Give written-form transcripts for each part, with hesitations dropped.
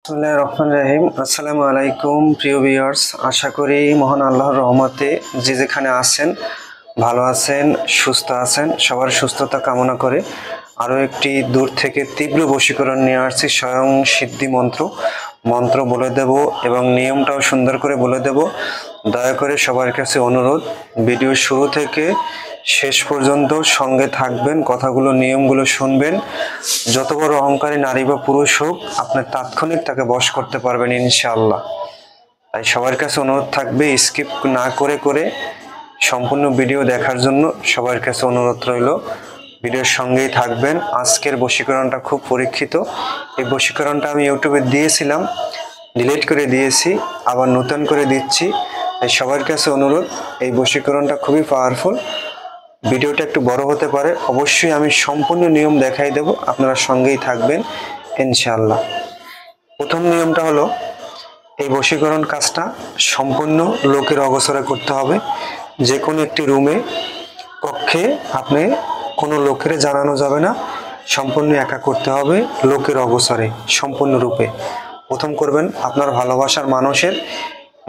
বিসমিল্লাহির রহমানির রহিম। আসসালামু আলাইকুম প্রিয় ভিউয়ার্স, আশা করি মহান আল্লাহর রহমতে যে যেখানে আছেন ভালো আছেন, সুস্থ আছেন। সবার সুস্থতা কামনা করে আরও একটি দূর থেকে তীব্র বশীকরণ নিয়ে আসছি। স্বয়ং সিদ্ধি মন্ত্র বলে দেব এবং নিয়মটাও সুন্দর করে বলে দেব। দয়া করে সবার কাছে অনুরোধ, ভিডিও শুরু থেকে শেষ পর্যন্ত সঙ্গে থাকবেন, কথাগুলো নিয়মগুলো শুনবেন। যত বড় অহংকারী নারী বা পুরুষ হোক, আপনি তাৎক্ষণিক তাকে বশ করতে পারবেন ইনশাআল্লাহ। তাই সবার কাছে অনুরোধ থাকবে, স্কিপ না করে সম্পূর্ণ ভিডিও দেখার জন্য সবার কাছে অনুরোধ রইল। ভিডিওর সঙ্গেই থাকবেন। আজকের বশীকরণটা খুব পরীক্ষিত। এই বশীকরণটা আমি ইউটিউবে দিয়েছিলাম, ডিলিট করে দিয়েছি, আবার নতুন করে দিচ্ছি। তাই সবার কাছে অনুরোধ, এই বশীকরণটা খুবই পাওয়ারফুল। ভিডিওটা একটু বড় হতে পারে, অবশ্যই আমি সম্পূর্ণ নিয়ম দেখাই দেব, আপনারা সঙ্গেই থাকবেন ইনশাআল্লাহ। প্রথম নিয়মটা হলো, এই বশীকরণ কাজটা সম্পূর্ণ লোকের অগোচরে করতে হবে। যে কোনো একটি রুমে, কক্ষে আপনি কোনো লোকের জানানো যাবে না, সম্পূর্ণ একা করতে হবে, লোকের অগোচরে সম্পূর্ণরূপে। প্রথম করবেন আপনার ভালোবাসার মানুষের,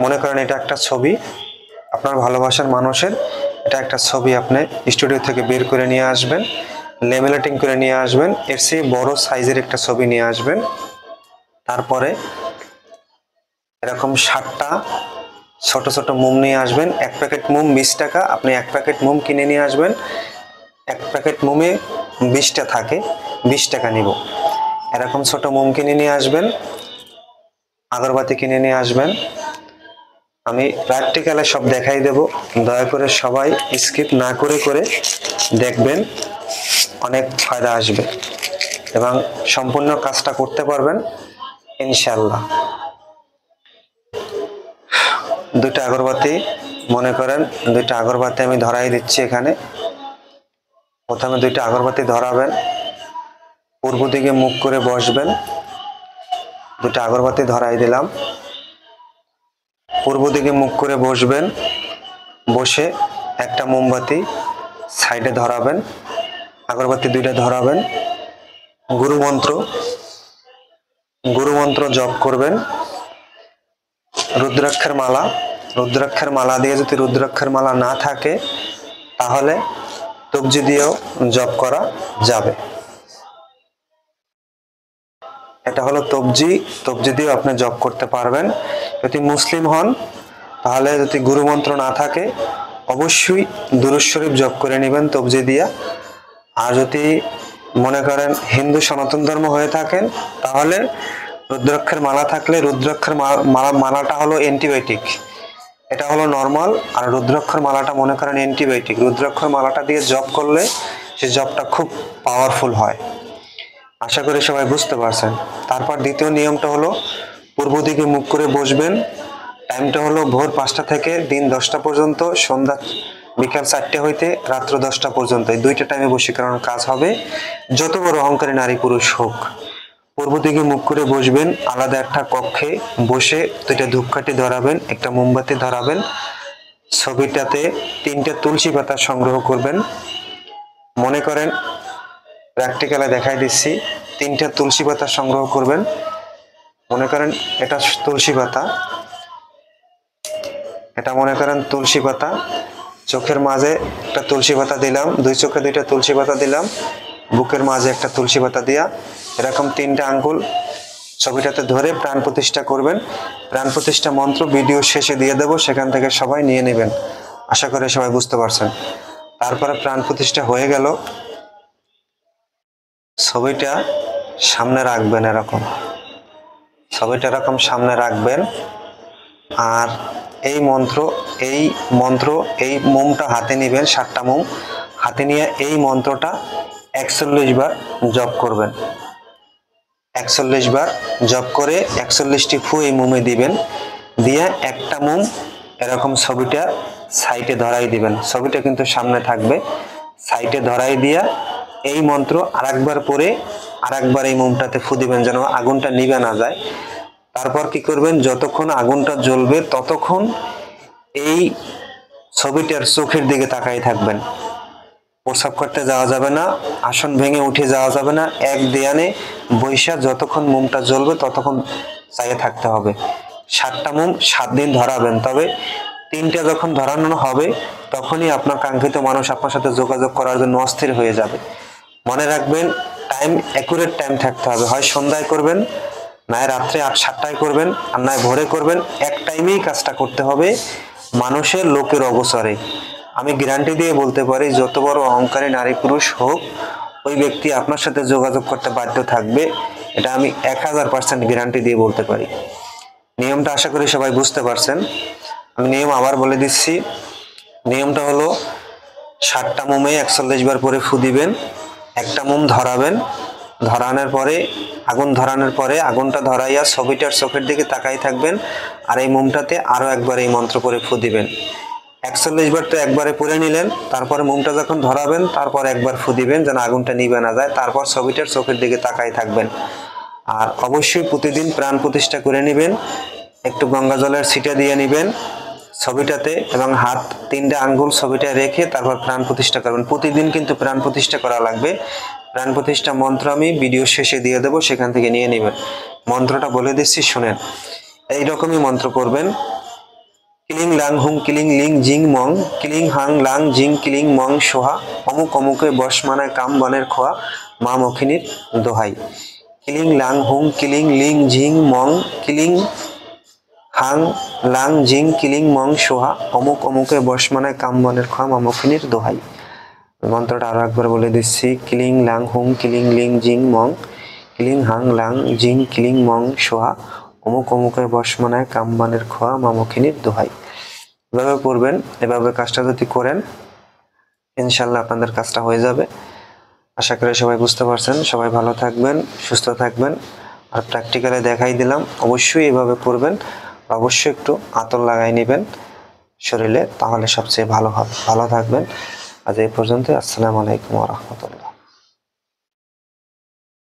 মনে করেন এটা একটা ছবি, আপনার ভালোবাসার মানুষের এটা একটা ছবি আপনি স্টুডিও থেকে বের করে নিয়ে আসবেন, লেমিনেটিং করে নিয়ে আসবেন, এর চেয়ে বড় সাইজের একটা ছবি নিয়ে আসবেন। তারপরে এরকম 7টা ছোট ছোট মোম নিয়ে আসবেন। এক প্যাকেট মোম 20 টাকা, আপনি এক প্যাকেট মোম কিনে নিয়ে আসবেন। এক প্যাকেট মোমে 20টা থাকে, 20 টাকা নিব। এরকম ছোট মোম কিনে নিয়ে আসবেন, আগরবাতি কিনে নিয়ে আসবেন। আমি প্র্যাকটিক্যালে সব দেখাই দেব, দয়া করে সবাই স্কিপ না করে দেখবেন, অনেক ফায়দা আসবে এবং সম্পূর্ণ কাজটা করতে পারবেন ইনশাআল্লাহ। দুইটা আগরবাতি, মনে করেন দুইটা আগরবাতি আমি ধরাই দিচ্ছি এখানে। প্রথমে দুইটা আগরবাতি ধরাবেন, পূর্ব দিকে মুখ করে বসবেন। দুইটা আগরবাতি ধরাই দিলাম, পূর্ব দিকে মুখ করে বসবেন। বসে একটা মোমবাতি সাইডে ধরাবেন, আগরবাতি দুইটা ধরাবেন। গুরুমন্ত্র জপ করবেন। রুদ্রাক্ষের মালা দিয়ে, যদি রুদ্রাক্ষের মালা না থাকে তাহলে তবজি দিয়েও জপ করা যাবে। এটা হলো তবজি দিয়েও আপনি জপ করতে পারবেন। যদি মুসলিম হন তাহলে, যদি গুরুমন্ত্র না থাকে অবশ্যই দুরূদ শরীফ জপ করে নেবেন তবজি দিয়া। আর যদি মনে করেন হিন্দু সনাতন ধর্ম হয়ে থাকেন তাহলে রুদ্রাক্ষের মালা থাকলে, রুদ্রাক্ষের মালাটা হলো অ্যান্টিবায়োটিক, এটা হলো নর্মাল, আর রুদ্রাক্ষর মালাটা মনে করেন অ্যান্টিবায়োটিক। রুদ্রাক্ষর মালাটা দিয়ে জপ করলে সে জপটা খুব পাওয়ারফুল হয়। আশা করি সবাই বুঝতে পারছেন। তারপর দ্বিতীয় নিয়মটা হলো, পূর্ব দিকে মুখ করে বসবেন। টাইমটা হলো ভোর 5টা থেকে দিন 10টা পর্যন্ত, সন্ধ্যা বিকাল 4টে হইতে রাত্র 10টা পর্যন্ত, এই দুইটা টাইমে বশীকরণ কাজ হবে, যত বড় অহংকারী নারী পুরুষ হোক। পূর্ব দিকে মুখ করে বসবেন, আলাদা একটা কক্ষে বসে দুইটা ধূপকাঠি ধরাবেন, একটা মোমবাতি ধরাবেন। ছবিটাতে 3টে তুলসী পাতা সংগ্রহ করবেন। মনে করেন প্র্যাকটিক্যালে দেখাই দিচ্ছি, 3টে তুলসী পাতা সংগ্রহ করবেন। মনে করেন এটা তুলসী পাতা, এটা মনে করেন তুলসী পাতা। চোখের মাঝে একটা তুলসী পাতা দিলাম, দুই চোখে 2টা তুলসী পাতা দিলাম, বুকের মাঝে একটা তুলসী পাতা দিয়া এরকম 3টে আঙ্গুল ছবিটাতে ধরে প্রাণ প্রতিষ্ঠা করবেন। প্রাণ প্রতিষ্ঠা মন্ত্র ভিডিও শেষে দিয়ে দেব, সেখান থেকে সবাই নিয়ে নেবেন। আশা করি সবাই বুঝতে পারছেন। তারপরে প্রাণ প্রতিষ্ঠা হয়ে গেল, ছবিটা সামনে রাখবেন, এরকম ছবিটা এরকম সামনে রাখবেন। আর এই মোমটা হাতে নেবেন, 7টা মোম হাতে নিয়ে এই মন্ত্রটা 41 বার জপ করবেন। 41 বার জপ করে 41টি ফু এই মোমে দিবেন, দিয়ে একটা মোম এরকম ছবিটা সাইডে ধরাই দিবেন। ছবিটা কিন্তু সামনে থাকবে, সাইডে ধরাই দিয়া এই মন্ত্র আরেকবার পরে আরেকবার এই মোমটাতে ফু দিবেন, যেন আগুনটা নিভে না যায়। তারপর কি করবেন, যতক্ষণ আগুনটা জ্বলবে ততক্ষণ এই ছবিটার চোখের দিকে তাকাই থাকবেন। প্রস্রাব করতে যাওয়া যাবে না, আসন ভেঙে উঠে যাওয়া যাবে না, এক দেয়ানে বৈশা যতক্ষণ মোমটা জ্বলবে ততক্ষণ চাইয়ে থাকতে হবে। 7টা মোম 7 দিন ধরাবেন, তবে 3টে যখন ধরানো হবে তখনই আপনার কাঙ্ক্ষিত মানুষ আপনার সাথে যোগাযোগ করার জন্য অস্থির হয়ে যাবে। মনে রাখবেন, টাইম অ্যাকুরেট টাইম থাকতে হবে। হয় সন্ধ্যায় করবেন, নয় রাত্রে 8-7টায় করবেন, আর নয় ভোরে করবেন। এক টাইমেই কাজটা করতে হবে, মানুষের লোকের অগোচরে। আমি গ্যারান্টি দিয়ে বলতে পারি, যত বড় অহংকারী নারী পুরুষ হোক, ওই ব্যক্তি আপনার সাথে যোগাযোগ করতে বাধ্য থাকবে। এটা আমি 1000% গ্যারান্টি দিয়ে বলতে পারি। নিয়মটা আশা করি সবাই বুঝতে পারছেন। আমি নিয়ম আবার বলে দিচ্ছি। নিয়মটা হলো 7টা মোমে 41 বার করে ফু দিবেন, একটা মোম ধরাবেন, ধরানোর পরে আগুন ধরানোর পরে আগুনটা ধরাইয়া ছবিটার চোখের দিকে তাকাই থাকবেন, আর এই মোমটাতে আরো একবার এই মন্ত্র করে ফু দিবেন। 41 বার তো একবারে পরে নিলেন, তারপরে মোমটা যখন ধরাবেন তারপর একবার ফু দিবেন যেন আগুনটা নিভে না যায়, তারপর ছবিটার চোখের দিকে তাকাই থাকবেন। আর অবশ্যই প্রতিদিন প্রাণ প্রতিষ্ঠা করে নেবেন, একটু গঙ্গা জলের ছিটা দিয়ে নেবেন ছবিটাতে, এবং হাত 3টে আঙ্গুল ছবিটায় রেখে তারপর প্রাণ প্রতিষ্ঠা করবেন। প্রতিদিন কিন্তু প্রাণ প্রতিষ্ঠা করা লাগবে। প্রাণ প্রতিষ্ঠা মন্ত্র আমি ভিডিও শেষে দিয়ে দেবো, সেখান থেকে নিয়ে নেবেন। মন্ত্রটা বলে দিচ্ছি, শুনেন। এইরকমই মন্ত্র করবেন। কিলিং লাং হুং কিলিং লিং জিং মং, কিলিং হাং লাং জিং কিলিং মং সোহা, অমুক অমুকে বশ মানায় কাম বনের খোয়া, মা মখিনীর দোহাই। কিলিং লাং হুং কিলিং লিং জিং মং, কিলিং হাং লাং জিং কিলিং মং সোহা, অমুক অমুকে বশ মানায় কাম বনের খোয়া, মা মখিনীর দোহাই। মন্ত্রটা আরো একবার বলে দিচ্ছি। কিলিং লাং হুং কিলিং লিং জিং মং, কিলিং হাং লাং জিং কিলিং মং সোহা, অমুক অমুকের বশমানায় কামবানের খোয়া, মা মখিনীর দোহাই। এভাবে করবেন। এভাবে কাজটা যদি করেন, ইনশাল্লাহ আপনাদের কাজটা হয়ে যাবে। আশা করি সবাই বুঝতে পারছেন। সবাই ভালো থাকবেন, সুস্থ থাকবেন। আর প্র্যাকটিক্যালে দেখাই দিলাম, অবশ্যই এভাবে করবেন। অবশ্যই একটু আতর লাগাই নেবেন শরীরে, তাহলে সবচেয়ে ভালো হবে। ভালো থাকবেন। আজ এই পর্যন্ত। আসসালামু আলাইকুম ওয়া রাহমাতুল্লাহ।